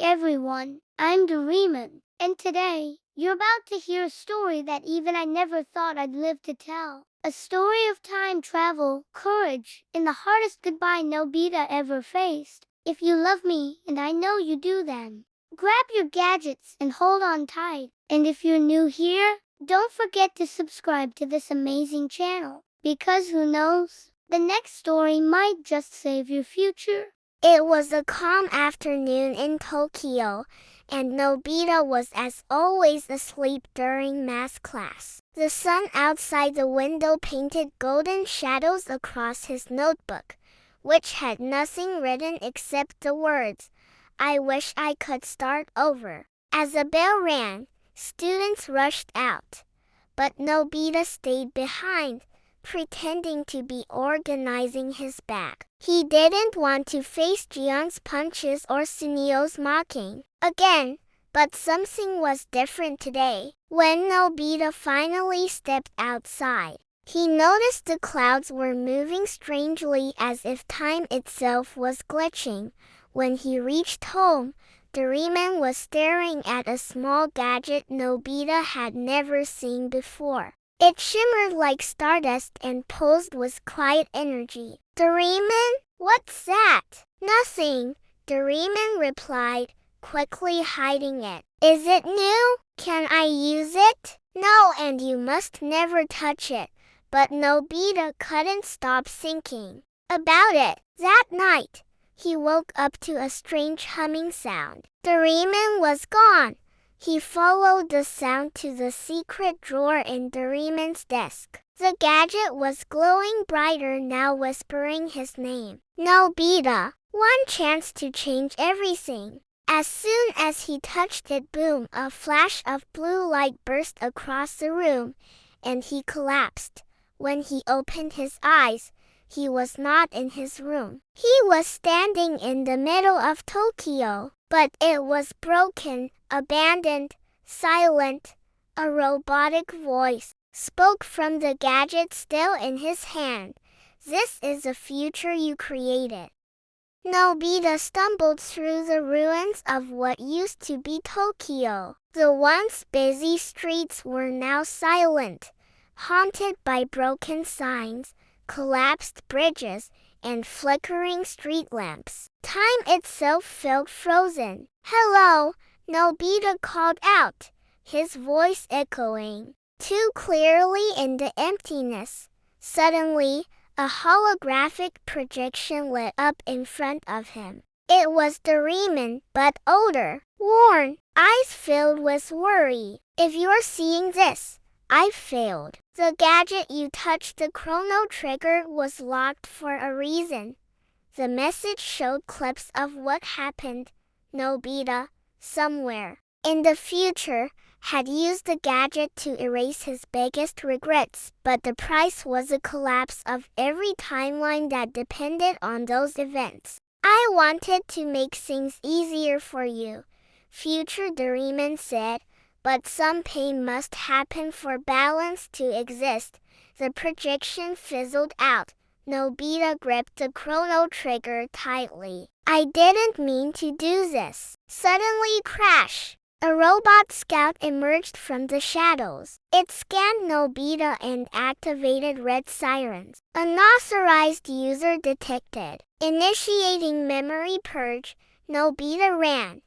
everyone, I'm Doraemon, and today, you're about to hear a story that even I never thought I'd live to tell. A story of time travel, courage, and the hardest goodbye Nobita ever faced. If you love me, and I know you do then, grab your gadgets and hold on tight. And if you're new here, don't forget to subscribe to this amazing channel, because who knows, the next story might just save your future. It was a calm afternoon in Tokyo, and Nobita was as always asleep during math class. The sun outside the window painted golden shadows across his notebook, which had nothing written except the words, "I wish I could start over." As the bell rang, students rushed out, but Nobita stayed behind, pretending to be organizing his bag. He didn't want to face Jiang's punches or Sunio's mocking again, but something was different today. When Nobita finally stepped outside, he noticed the clouds were moving strangely as if time itself was glitching. When he reached home, Doraemon was staring at a small gadget Nobita had never seen before. It shimmered like stardust and posed with quiet energy. "Doraemon, what's that?" "Nothing," Doraemon replied, quickly hiding it. "Is it new? Can I use it?" "No, and you must never touch it." But Nobita couldn't stop thinking about it. That night, he woke up to a strange humming sound. Doraemon was gone. He followed the sound to the secret drawer in Doraemon's desk. The gadget was glowing brighter now, whispering his name. "Nobita, one chance to change everything." As soon as he touched it, boom, a flash of blue light burst across the room, and he collapsed. When he opened his eyes, he was not in his room. He was standing in the middle of Tokyo, but it was broken, abandoned, silent. A robotic voice spoke from the gadget still in his hand. "This is the future you created." Nobita stumbled through the ruins of what used to be Tokyo. The once busy streets were now silent, haunted by broken signs, collapsed bridges, and flickering street lamps. Time itself felt frozen. "Hello," Nobita called out, his voice echoing too clearly in the emptiness. Suddenly, a holographic projection lit up in front of him. It was Doraemon, but older, worn, eyes filled with worry. "If you're seeing this, I've failed. The gadget you touched, the chrono trigger, was locked for a reason." The message showed clips of what happened. Nobita, somewhere in the future, had used the gadget to erase his biggest regrets, but the price was a collapse of every timeline that depended on those events. "I wanted to make things easier for you," future Doraemon said, "but some pain must happen for balance to exist." The projection fizzled out. Nobita gripped the chrono trigger tightly. "I didn't mean to do this." Suddenly, crash! A robot scout emerged from the shadows. It scanned Nobita and activated red sirens. "Unauthorized user detected." Initiating memory purge, Nobita ran.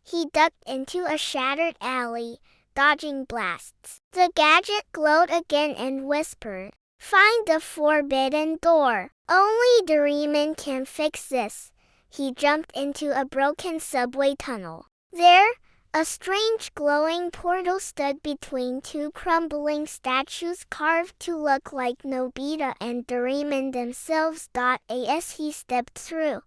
He ducked into a shattered alley, dodging blasts. The gadget glowed again and whispered, "Find the forbidden door. Only Doraemon can fix this." He jumped into a broken subway tunnel. There, a strange glowing portal stood between two crumbling statues carved to look like Nobita and Doraemon themselves. As he stepped through,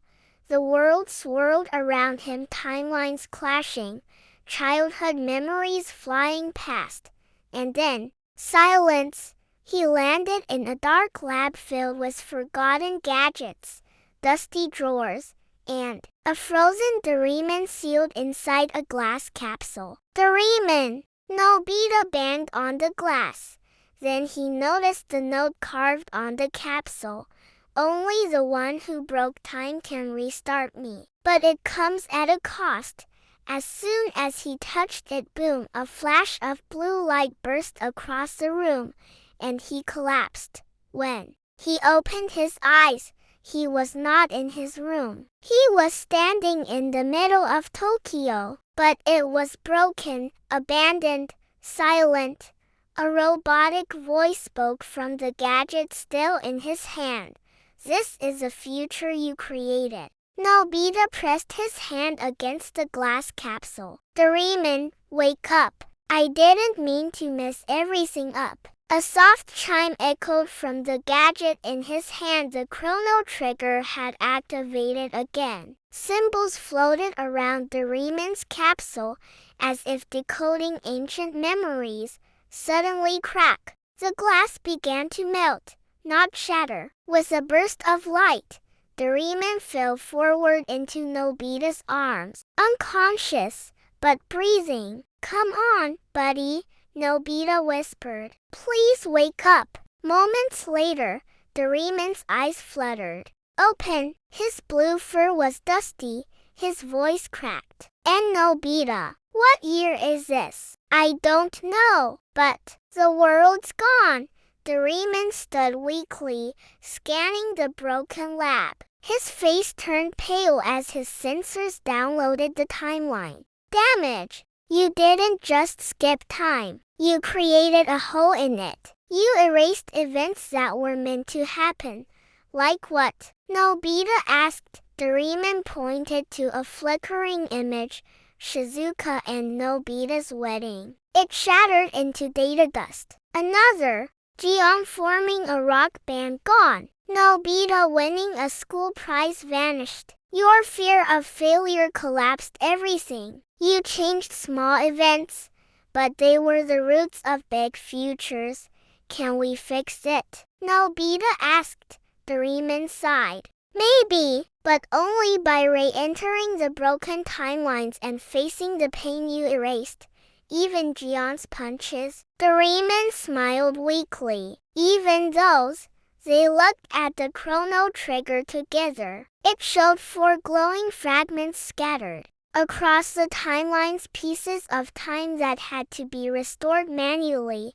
the world swirled around him, timelines clashing, childhood memories flying past, and then, silence. He landed in a dark lab filled with forgotten gadgets, dusty drawers, and a frozen Doraemon sealed inside a glass capsule. "Doraemon!" Nobita banged on the glass. Then he noticed the note carved on the capsule. "Only the one who broke time can restart me. But it comes at a cost." As soon as he touched it, boom, a flash of blue light burst across the room, and he collapsed. When he opened his eyes, he was not in his room. He was standing in the middle of Tokyo, but it was broken, abandoned, silent. A robotic voice spoke from the gadget still in his hand. This is the future you created. Nobita pressed his hand against the glass capsule. Doraemon, wake up. I didn't mean to mess everything up. A soft chime echoed from the gadget in his hand. The chrono trigger had activated again. Symbols floated around Doraemon's capsule as if decoding ancient memories. Suddenly crack. The glass began to melt, not shatter. With a burst of light, Doraemon fell forward into Nobita's arms, unconscious, but breathing. Come on, buddy, Nobita whispered. Please wake up. Moments later, Doraemon's eyes fluttered. Open. His blue fur was dusty, his voice cracked. And Nobita, what year is this? I don't know, but the world's gone. Doraemon stood weakly, scanning the broken lab. His face turned pale as his sensors downloaded the timeline. Damage! You didn't just skip time. You created a hole in it. You erased events that were meant to happen. Like what? Nobita asked. Doraemon pointed to a flickering image, Shizuka and Nobita's wedding. It shattered into data dust. Another, Gion forming a rock band gone. Nobita winning a school prize vanished. Your fear of failure collapsed everything. You changed small events, but they were the roots of big futures. Can we fix it? Nobita asked. Doraemon sighed. Maybe, but only by re-entering the broken timelines and facing the pain you erased. Even Gion's punches. Doraemon smiled weakly. Even those. They looked at the chrono trigger together. It showed 4 glowing fragments scattered across the timelines, pieces of time that had to be restored manually.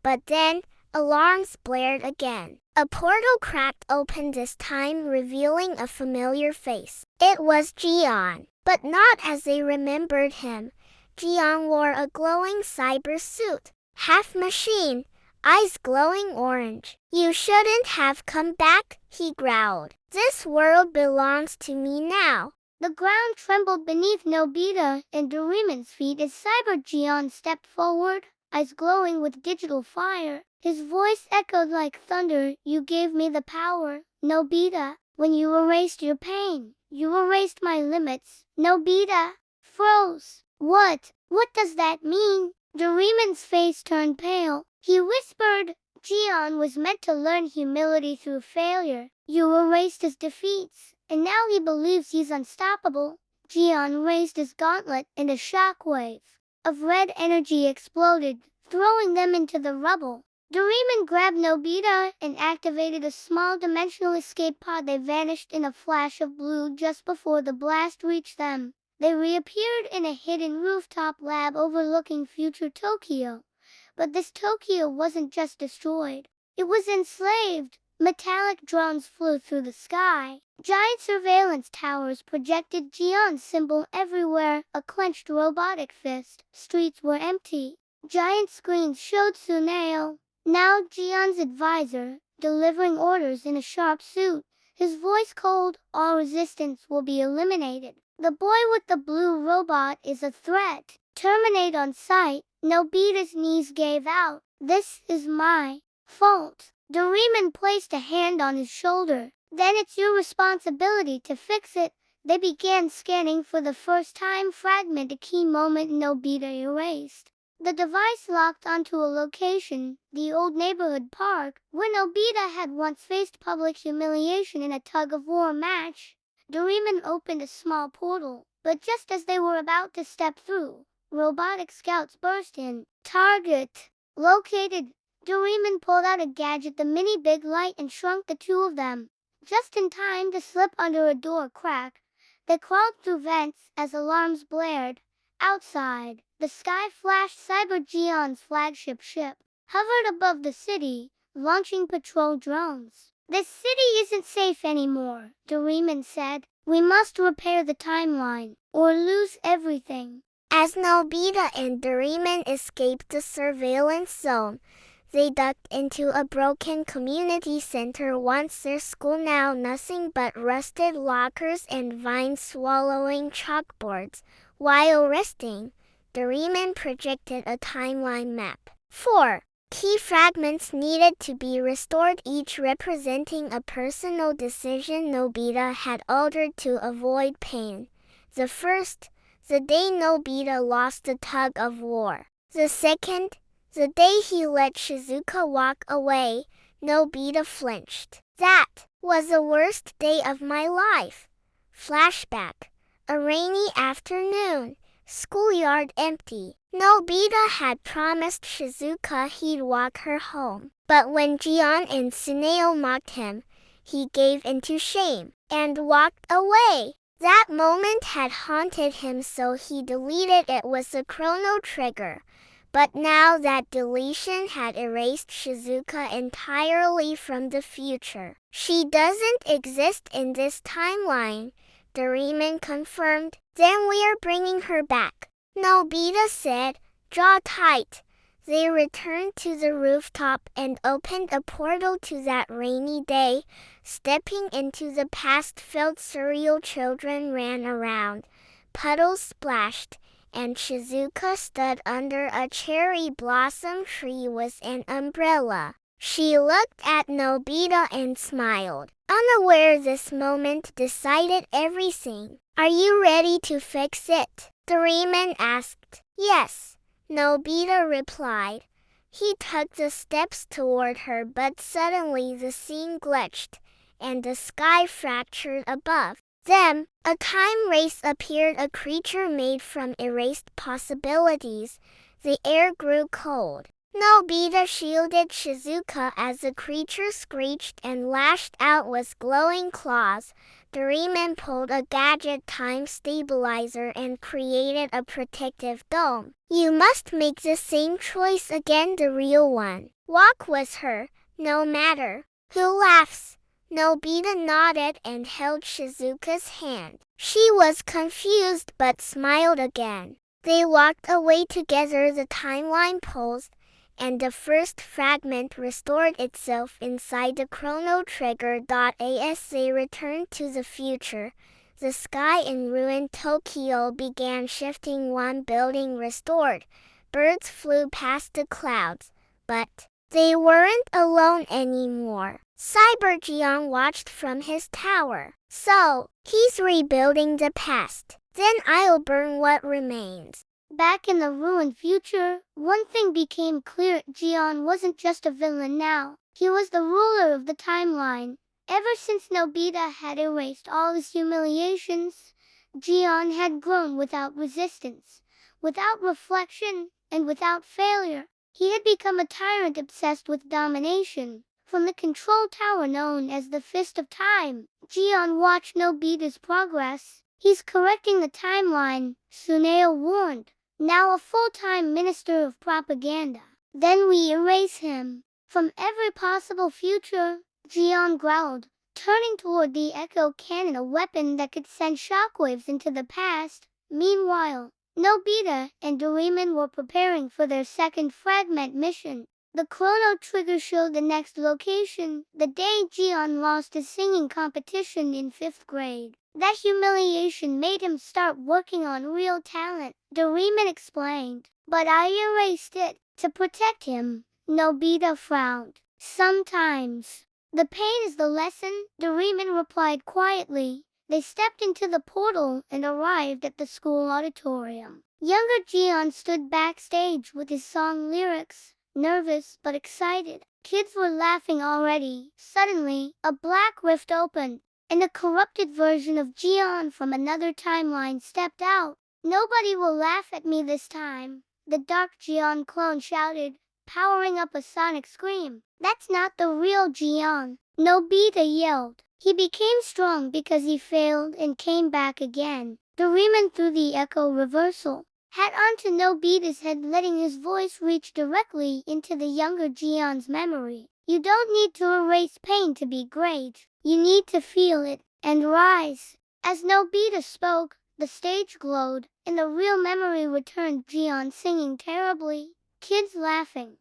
But then, alarms blared again. A portal cracked open this time, revealing a familiar face. It was Gion, but not as they remembered him. Gion wore a glowing cyber suit, half machine, eyes glowing orange. You shouldn't have come back, he growled. This world belongs to me now. The ground trembled beneath Nobita and Doraemon's feet as Cyber Gion stepped forward, eyes glowing with digital fire. His voice echoed like thunder. You gave me the power, Nobita. When you erased your pain, you erased my limits. Nobita froze. What does that mean? Doraemon's face turned pale. He whispered, Gion was meant to learn humility through failure. You erased his defeats, and now he believes he's unstoppable. Gion raised his gauntlet, and a shockwave of red energy exploded, throwing them into the rubble. Doraemon grabbed Nobita and activated a small dimensional escape pod. They vanished in a flash of blue just before the blast reached them. They reappeared in a hidden rooftop lab overlooking future Tokyo. But this Tokyo wasn't just destroyed. It was enslaved. Metallic drones flew through the sky. Giant surveillance towers projected Gion's symbol everywhere, a clenched robotic fist. Streets were empty. Giant screens showed Tsuneo, now Gion's advisor, delivering orders in a sharp suit. His voice cold, all resistance will be eliminated. The boy with the blue robot is a threat. Terminate on sight. Nobita's knees gave out. This is my fault. Doraemon placed a hand on his shoulder. Then it's your responsibility to fix it. They began scanning for the first time. Fragment, a key moment Nobita erased. The device locked onto a location, the old neighborhood park, where Nobita had once faced public humiliation in a tug-of-war match. Doraemon opened a small portal, but just as they were about to step through, robotic scouts burst in. Target located. Doraemon pulled out a gadget, the mini big light, and shrunk the two of them, just in time to slip under a door crack. They crawled through vents as alarms blared. Outside, the sky flashed Cyber Geon's flagship ship, hovered above the city, launching patrol drones. This city isn't safe anymore, Doraemon said. We must repair the timeline, or lose everything. As Nobita and Doraemon escaped the surveillance zone, they ducked into a broken community center once their school, now nothing but rusted lockers and vine-swallowing chalkboards. While resting, Doraemon projected a timeline map. 4 key fragments needed to be restored, each representing a personal decision Nobita had altered to avoid pain. The first, the day Nobita lost the tug of war. The second, the day he let Shizuka walk away. Nobita flinched. That was the worst day of my life. Flashback. A rainy afternoon. Schoolyard empty. Nobita had promised Shizuka he'd walk her home. But when Jian and Suneo mocked him, he gave into shame and walked away. That moment had haunted him, so he deleted it with a chrono trigger. But now that deletion had erased Shizuka entirely from the future. She doesn't exist in this timeline, Doraemon confirmed. Then we're bringing her back, Nobita said. Jaw tight. They returned to the rooftop and opened a portal to that rainy day. Stepping into the past filled surreal, children ran around. Puddles splashed, and Shizuka stood under a cherry blossom tree with an umbrella. She looked at Nobita and smiled, unaware this moment decided everything. Are you ready to fix it? Doraemon asked. Yes, Nobita replied. He took the steps toward her, but suddenly the scene glitched, and the sky fractured above them. A time race appeared, a creature made from erased possibilities. The air grew cold. Nobita shielded Shizuka as the creature screeched and lashed out with glowing claws. Doraemon pulled a gadget time stabilizer and created a protective dome. You must make the same choice again, the real one. Walk with her, no matter who laughs. Nobita nodded and held Shizuka's hand. She was confused but smiled again. They walked away together, the timeline paused, and the first fragment restored itself inside the chrono trigger. As they returned to the future, the sky in ruined Tokyo began shifting. One building restored. Birds flew past the clouds, but they weren't alone anymore. Cyber Jian watched from his tower. So, he's rebuilding the past. Then I'll burn what remains. Back in the ruined future, one thing became clear. Jian wasn't just a villain now. He was the ruler of the timeline. Ever since Nobita had erased all his humiliations, Jian had grown without resistance, without reflection, and without failure. He had become a tyrant obsessed with domination. From the control tower known as the Fist of Time, Jian watched Nobita's progress. He's correcting the timeline, Suneo warned. Now a full-time minister of propaganda. Then we erase him from every possible future, Jian growled, turning toward the echo cannon, a weapon that could send shockwaves into the past. Meanwhile, Nobita and Doraemon were preparing for their second fragment mission. The chrono trigger showed the next location, the day Jian lost his singing competition in 5th grade. That humiliation made him start working on real talent, Doraemon explained. But I erased it to protect him, Nobita frowned. Sometimes the pain is the lesson, Doraemon replied quietly. They stepped into the portal and arrived at the school auditorium. Younger Jian stood backstage with his song lyrics, nervous but excited. Kids were laughing already. Suddenly, a black rift opened, and a corrupted version of Jian from another timeline stepped out. Nobody will laugh at me this time, the dark Jian clone shouted, powering up a sonic scream. That's not the real Jian, Nobita yelled. He became strong because he failed and came back again. Doraemon threw the echo reversal. hat onto Nobita's head, letting his voice reach directly into the younger Jian's memory. You don't need to erase pain to be great. You need to feel it and rise. As Nobita spoke, the stage glowed, and the real memory returned, Jian singing terribly, kids laughing,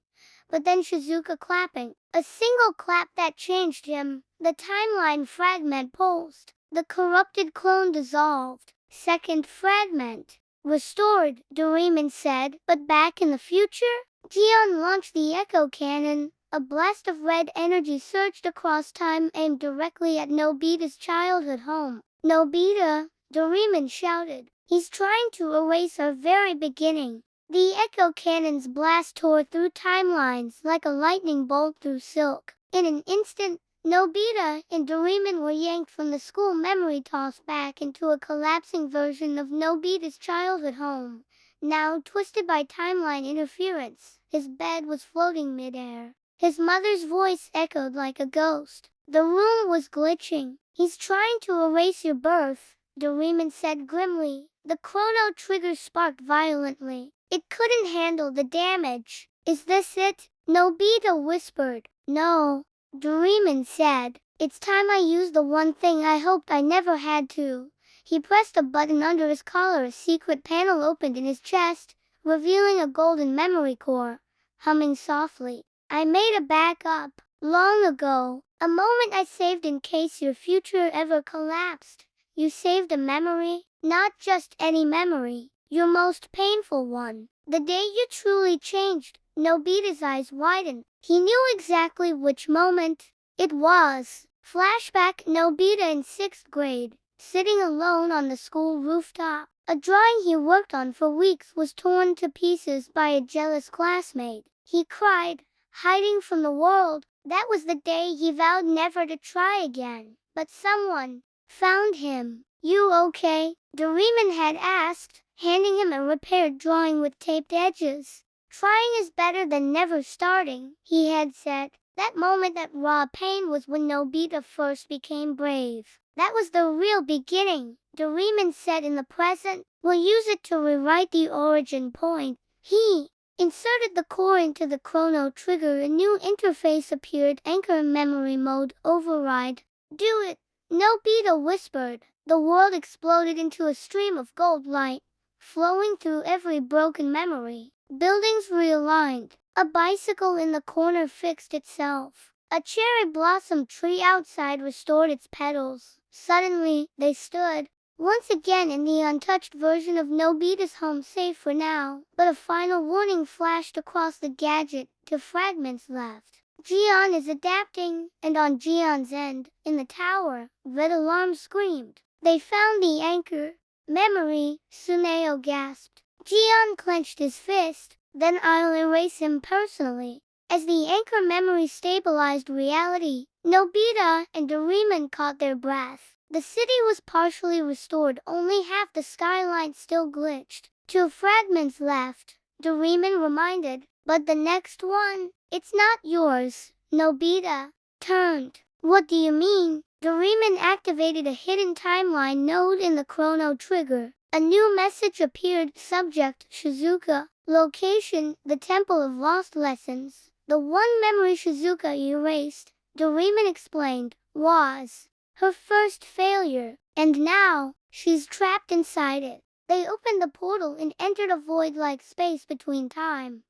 but then Shizuka clapping. A single clap that changed him. The timeline fragment pulsed. The corrupted clone dissolved. Second fragment restored, Doraemon said, but back in the future? Jian launched the echo cannon. A blast of red energy surged across time, aimed directly at Nobita's childhood home. Nobita, Doraemon shouted. He's trying to erase our very beginning. The echo cannon's blast tore through timelines like a lightning bolt through silk. In an instant, Nobita and Doraemon were yanked from the school memory, tossed back into a collapsing version of Nobita's childhood home, now twisted by timeline interference. His bed was floating midair. His mother's voice echoed like a ghost. The room was glitching. He's trying to erase your birth, Doraemon said grimly. The chrono trigger sparked violently. It couldn't handle the damage. Is this it? Nobita whispered. No, Doraemon said. It's time I used the one thing I hoped I never had to. He pressed a button under his collar. A secret panel opened in his chest, revealing a golden memory core, humming softly. I made a backup long ago, a moment I saved in case your future ever collapsed. You saved a memory, not just any memory, your most painful one. The day you truly changed. Nobita's eyes widened. He knew exactly which moment it was. Flashback, Nobita in 6th grade, sitting alone on the school rooftop. A drawing he worked on for weeks was torn to pieces by a jealous classmate. He cried, hiding from the world. That was the day he vowed never to try again. But someone found him. You okay? Doraemon had asked, handing him a repaired drawing with taped edges. Trying is better than never starting, he had said. That moment, that raw pain, was when Nobita first became brave. That was the real beginning, Doraemon said. In the present, we'll use it to rewrite the origin point. He inserted the core into the chrono trigger. A new interface appeared. Anchor memory mode override. Do it, Nobita whispered. The world exploded into a stream of gold light, flowing through every broken memory. Buildings realigned. A bicycle in the corner fixed itself. A cherry blossom tree outside restored its petals. Suddenly, they stood once again in the untouched version of Nobita's home, safe for now. But a final warning flashed across the gadget. 2 fragments left. Jian is adapting, and on Jian's end, in the tower, red alarm screamed. They found the anchor memory, Suneo gasped. Jian clenched his fist. Then I'll erase him personally. As the anchor memory stabilized reality, Nobita and Doraemon caught their breath. The city was partially restored, only half the skyline still glitched. 2 fragments left, Doraemon reminded. But the next one, it's not yours. Nobita turned. What do you mean? Doraemon activated a hidden timeline node in the chrono trigger. A new message appeared. Subject, Shizuka. Location, the Temple of Lost Lessons. The one memory Shizuka erased, Doraemon explained, was her first failure. And now, she's trapped inside it. They opened the portal and entered a void-like space between time,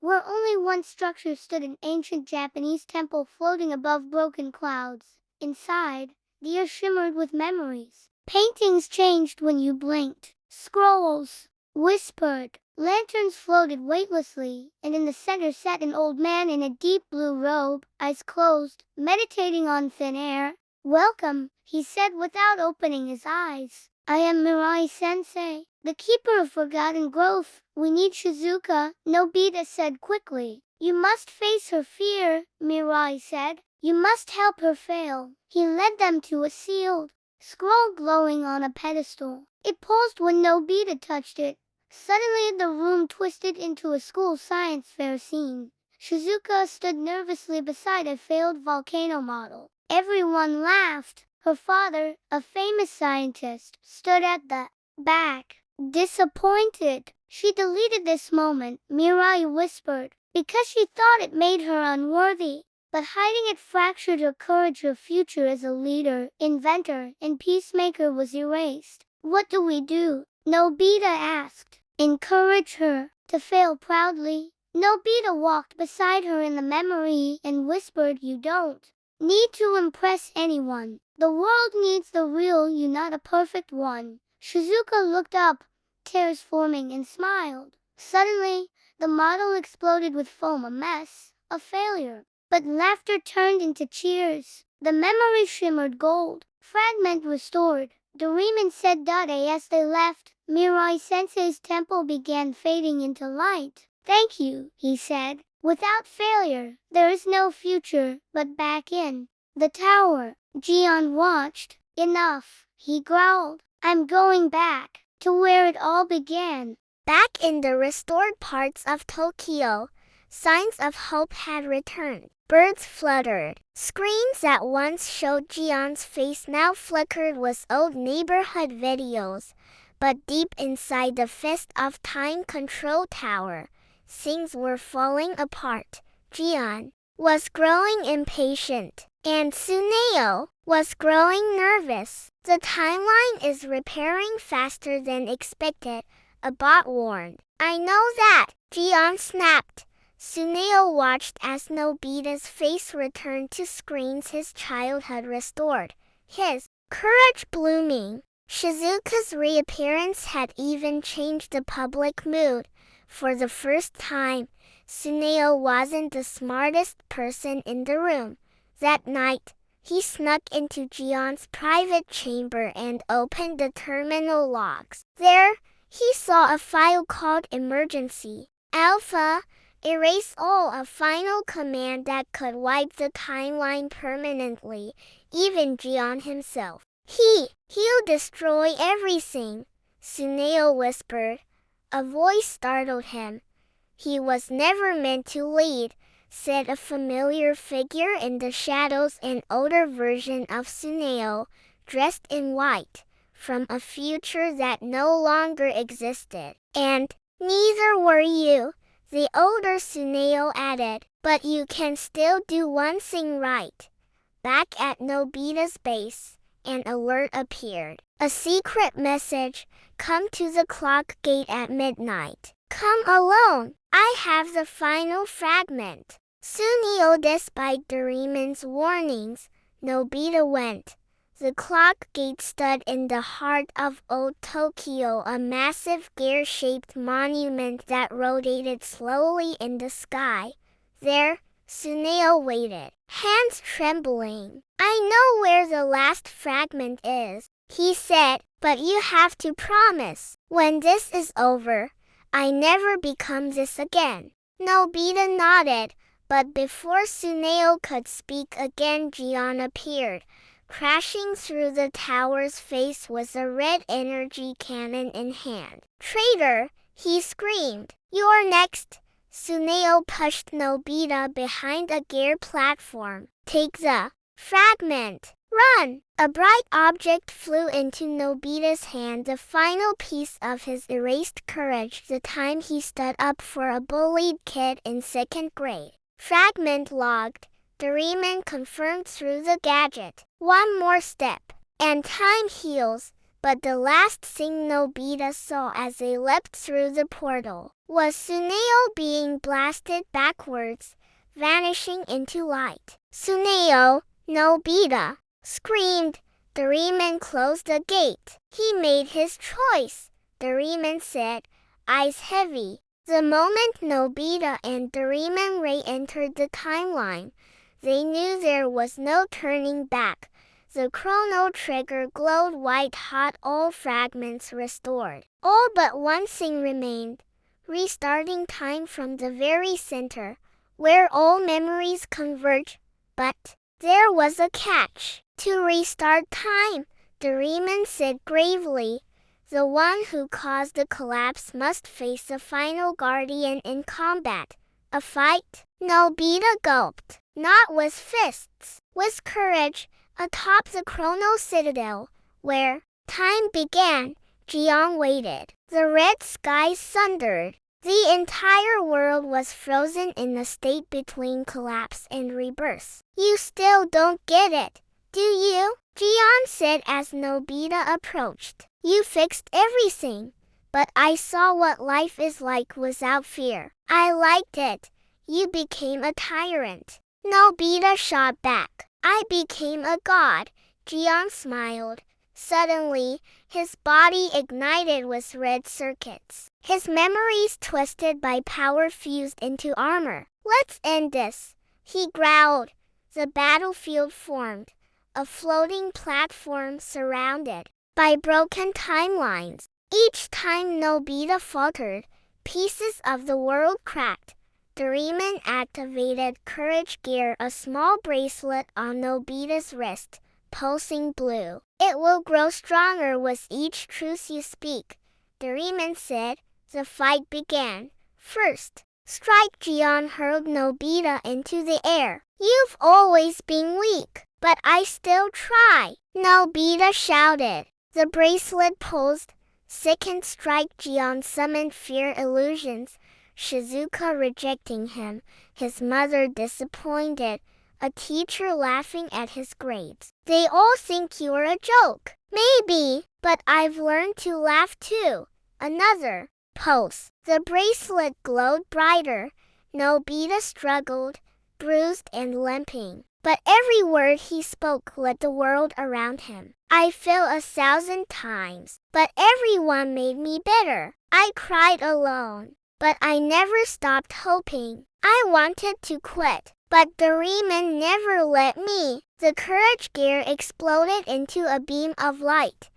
where only one structure stood, an ancient Japanese temple floating above broken clouds. Inside, the air shimmered with memories. Paintings changed when you blinked. Scrolls whispered. Lanterns floated weightlessly, and in the center sat an old man in a deep blue robe, eyes closed, meditating on thin air. Welcome, he said without opening his eyes. I am Mirai-sensei, the keeper of forgotten growth. We need Shizuka, Nobita said quickly. You must face her fear, Mirai said. You must help her fail. He led them to a sealed scroll glowing on a pedestal. It pulsed when Nobita touched it. Suddenly the room twisted into a school science fair scene. Shizuka stood nervously beside a failed volcano model. Everyone laughed. Her father, a famous scientist, stood at the back. Disappointed, she deleted this moment, Mirai whispered, because she thought it made her unworthy. But hiding it fractured her courage. Her future as a leader, inventor, and peacemaker was erased. What do we do? Nobita asked. Encourage her to fail proudly. Nobita walked beside her in the memory and whispered, you don't need to impress anyone. The world needs the real you, not a perfect one. Shizuka looked up, tears forming, and smiled. Suddenly, the model exploded with foam, a mess, a failure. But laughter turned into cheers. The memory shimmered gold. Fragment restored. Doraemon said. As they left, Mirai Sensei's temple began fading into light. Thank you, he said. Without failure, there is no future, but back in the tower, Jian watched. Enough, he growled. I'm going back to where it all began. Back in the restored parts of Tokyo, signs of hope had returned. Birds fluttered. Screens that once showed Jian's face now flickered with old neighborhood videos. But deep inside the fist of time control tower, things were falling apart. Jian was growing impatient, and Tsuneo was growing nervous. The timeline is repairing faster than expected, a bot warned. I know that, Jian snapped. Tsuneo watched as Nobita's face returned to screens, his childhood restored, his courage blooming. Shizuka's reappearance had even changed the public mood. For the first time, Tsuneo wasn't the smartest person in the room. That night, he snuck into Jian's private chamber and opened the terminal logs. There, he saw a file called Emergency Alpha. Erase all, a final command that could wipe the timeline permanently, even Jian himself. He'll destroy everything, Tsuneo whispered. A voice startled him. He was never meant to lead, said a familiar figure in the shadows, an older version of Tsuneo, dressed in white, from a future that no longer existed. And neither were you, the older Tsuneo added, but you can still do one thing right. Back at Nobita's base, an alert appeared. A secret message, come to the clock gate at midnight. Come alone, I have the final fragment. Tsuneo, despite Doraemon's warnings, Nobita went. The clock gate stood in the heart of old Tokyo, a massive gear-shaped monument that rotated slowly in the sky. There, Tsuneo waited, hands trembling. I know where the last fragment is, he said, but you have to promise. When this is over, I never become this again. Nobita nodded, but before Tsuneo could speak again, Jian appeared. Crashing through the tower's face was a red energy cannon in hand. Traitor, he screamed. You're next. Tsuneo pushed Nobita behind a gear platform. Take the fragment. Run! A bright object flew into Nobita's hand, the final piece of his erased courage, the time he stood up for a bullied kid in second grade. Fragment logged. Doraemon confirmed through the gadget. One more step, and time heals. But the last thing Nobita saw as they leapt through the portal was Tsuneo being blasted backwards, vanishing into light. Tsuneo, Nobita screamed. Doraemon closed the gate. He made his choice, Doraemon said, eyes heavy. The moment Nobita and Doraemon re-entered the timeline, they knew there was no turning back. The chrono trigger glowed white hot, all fragments restored. All but one thing remained, restarting time from the very center, where all memories converge. But there was a catch. To restart time, Doraemon said gravely, the one who caused the collapse must face the final guardian in combat. A fight? Nobita gulped. Not with fists, with courage, atop the Chrono Citadel, where time began, Jian waited. The red skies thundered. The entire world was frozen in a state between collapse and rebirth. You still don't get it, do you? Jian said as Nobita approached. You fixed everything, but I saw what life is like without fear. I liked it. You became a tyrant. Nobita shot back. I became a god. Jian smiled. Suddenly, his body ignited with red circuits. His memories twisted by power fused into armor. Let's end this, he growled. The battlefield formed, a floating platform surrounded by broken timelines. Each time Nobita faltered, pieces of the world cracked. Doraemon activated Courage Gear, a small bracelet on Nobita's wrist, pulsing blue. It will grow stronger with each truth you speak, Doraemon said. The fight began. First strike, Jian hurled Nobita into the air. You've always been weak, but I still try, Nobita shouted. The bracelet pulsed. Second strike, Jian summoned fear illusions. Shizuka rejecting him, his mother disappointed, a teacher laughing at his grades. They all think you're a joke. Maybe, but I've learned to laugh too. Another pulse. The bracelet glowed brighter. Nobita struggled, bruised and limping. But every word he spoke lit the world around him. I fell 1,000 times, but everyone made me better. I cried alone, but I never stopped hoping. I wanted to quit, but Doraemon never let me. The Courage Gear exploded into a beam of light,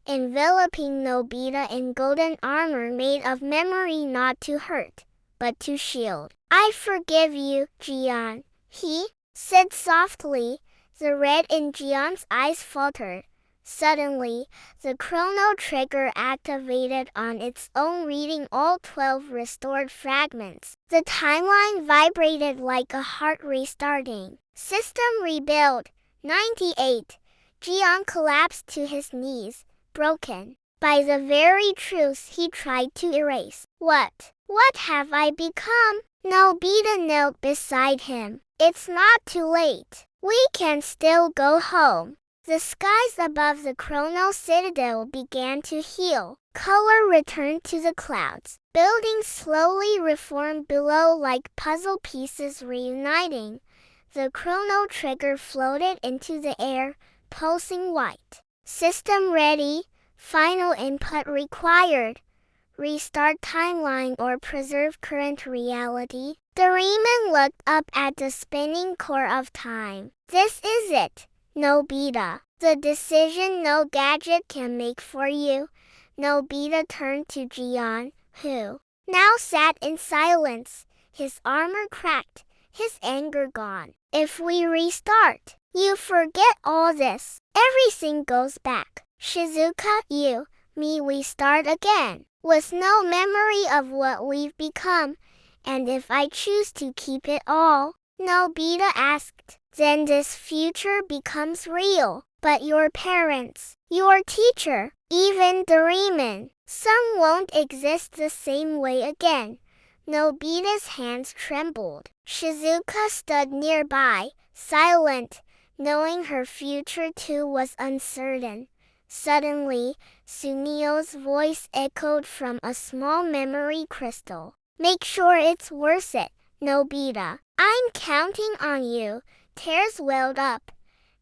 enveloping Nobita in golden armor made of memory, not to hurt, but to shield. I forgive you, Jian, he said softly. The red in Jian's eyes faltered. Suddenly, the chrono trigger activated on its own, reading all 12 restored fragments. The timeline vibrated like a heart restarting. System rebuild. 98. Jian collapsed to his knees, broken by the very truths he tried to erase. What have I become? Nobita knelt beside him. It's not too late. We can still go home. The skies above the Chrono Citadel began to heal. Color returned to the clouds. Buildings slowly reformed below like puzzle pieces reuniting. The chrono trigger floated into the air, pulsing white. System ready. Final input required. Restart timeline or preserve current reality. Doraemon looked up at the spinning core of time. This is it, Nobita. The decision no gadget can make for you. Nobita turned to Jian, who now sat in silence, his armor cracked, his anger gone. If we restart, you forget all this. Everything goes back. Shizuka, you, me, we start again, with no memory of what we've become. And if I choose to keep it all, Nobita asked, then this future becomes real. But your parents, your teacher, even Doraemon, some won't exist the same way again. Nobita's hands trembled. Shizuka stood nearby, silent, knowing her future too was uncertain. Suddenly, Sunio's voice echoed from a small memory crystal. Make sure it's worth it, Nobita. I'm counting on you. Tears welled up.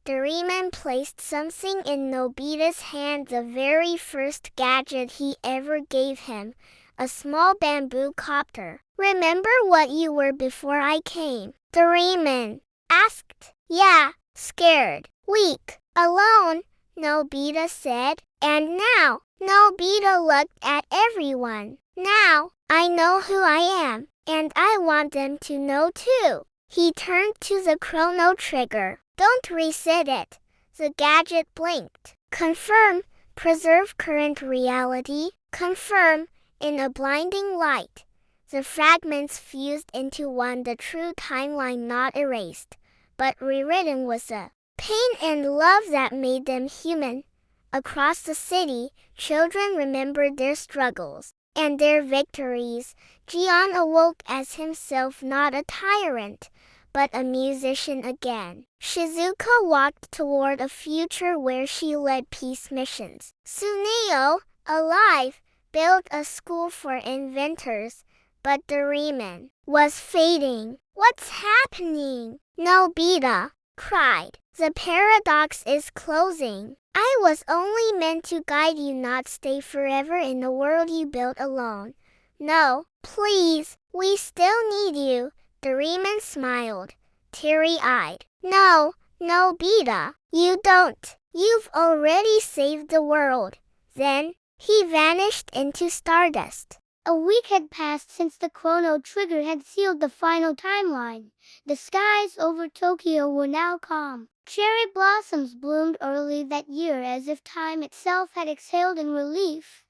Doraemon placed something in Nobita's hand, the very first gadget he ever gave him, a small bamboo copter. Remember what you were before I came? Doraemon asked. Yeah, scared, weak, alone, Nobita said. And now, Nobita looked at everyone. Now, I know who I am, and I want them to know too. He turned to the chrono trigger. Don't reset it. The gadget blinked. Confirm. Preserve current reality. Confirm. In a blinding light, the fragments fused into one, the true timeline not erased, but rewritten with a pain and love that made them human. Across the city, children remembered their struggles and their victories. Jian awoke as himself, not a tyrant, but a musician again. Shizuka walked toward a future where she led peace missions. Suneo, alive, built a school for inventors, but Doraemon was fading. What's happening? Nobita cried. The paradox is closing. I was only meant to guide you, not stay forever in the world you built alone. No, please, we still need you. Doraemon smiled, teary-eyed. No, Nobita, you don't. You've already saved the world. Then, he vanished into stardust. A week had passed since the Chrono Trigger had sealed the final timeline. The skies over Tokyo were now calm. Cherry blossoms bloomed early that year as if time itself had exhaled in relief.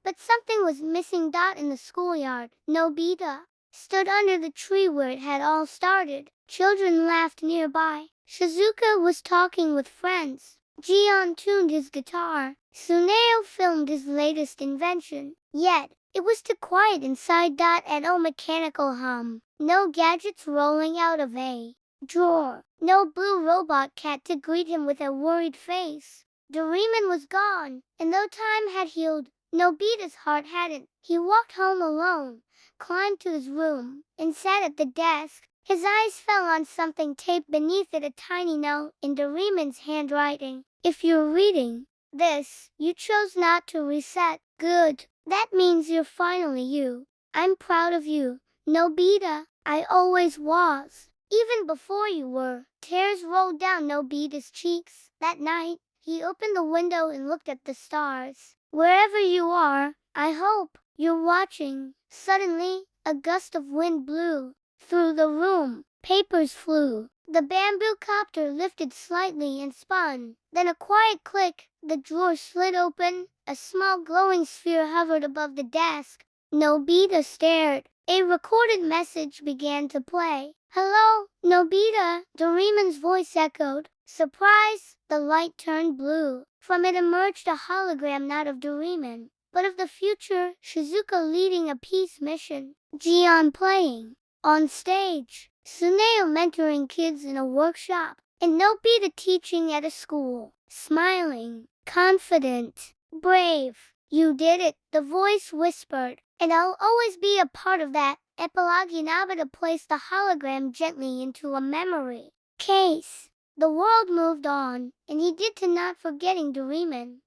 But something was missing. In the schoolyard, Nobita stood under the tree where it had all started. Children laughed nearby. Shizuka was talking with friends. Jian tuned his guitar. Suneo filmed his latest invention. Yet, it was too quiet inside. And no mechanical hum. No gadgets rolling out of a drawer. No blue robot cat to greet him with a worried face. Doraemon was gone, and though time had healed, Nobita's heart hadn't. He walked home alone, climbed to his room, and sat at the desk. His eyes fell on something taped beneath it, a tiny note in Doraemon's handwriting. If you're reading this, you chose not to reset. Good. That means you're finally you. I'm proud of you, Nobita. I always was. Even before you were. Tears rolled down Nobita's cheeks. That night, he opened the window and looked at the stars. Wherever you are, I hope you're watching. Suddenly, a gust of wind blew through the room. Papers flew. The bamboo copter lifted slightly and spun. Then a quiet click. The drawer slid open. A small glowing sphere hovered above the desk. Nobita stared. A recorded message began to play. Hello, Nobita, Doraemon's voice echoed. Surprise! The light turned blue. From it emerged a hologram, not of Doraemon, but of the future. Shizuka leading a peace mission. Jian playing on stage. Suneo mentoring kids in a workshop. And Nobita teaching at a school. Smiling, confident, brave. You did it, the voice whispered. And I'll always be a part of that. Epilogue. Nobita placed the hologram gently into a memory case. The world moved on, and he did to not forgetting Doraemon,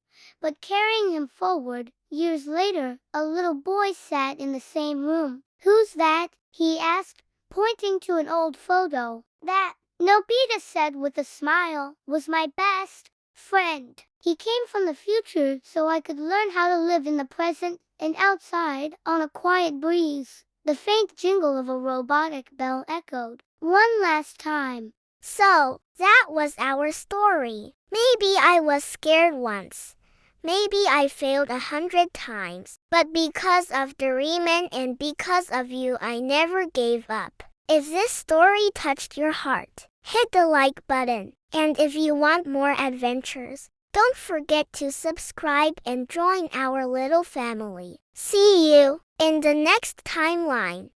but carrying him forward. Years later, a little boy sat in the same room. Who's that? He asked, pointing to an old photo. That, Nobita said with a smile, was my best friend. He came from the future so I could learn how to live in the present. And outside, on a quiet breeze, the faint jingle of a robotic bell echoed. One last time. So, that was our story. Maybe I was scared once. Maybe I failed 100 times. But because of Doraemon and because of you, I never gave up. If this story touched your heart, hit the like button. And if you want more adventures, don't forget to subscribe and join our little family. See you in the next timeline.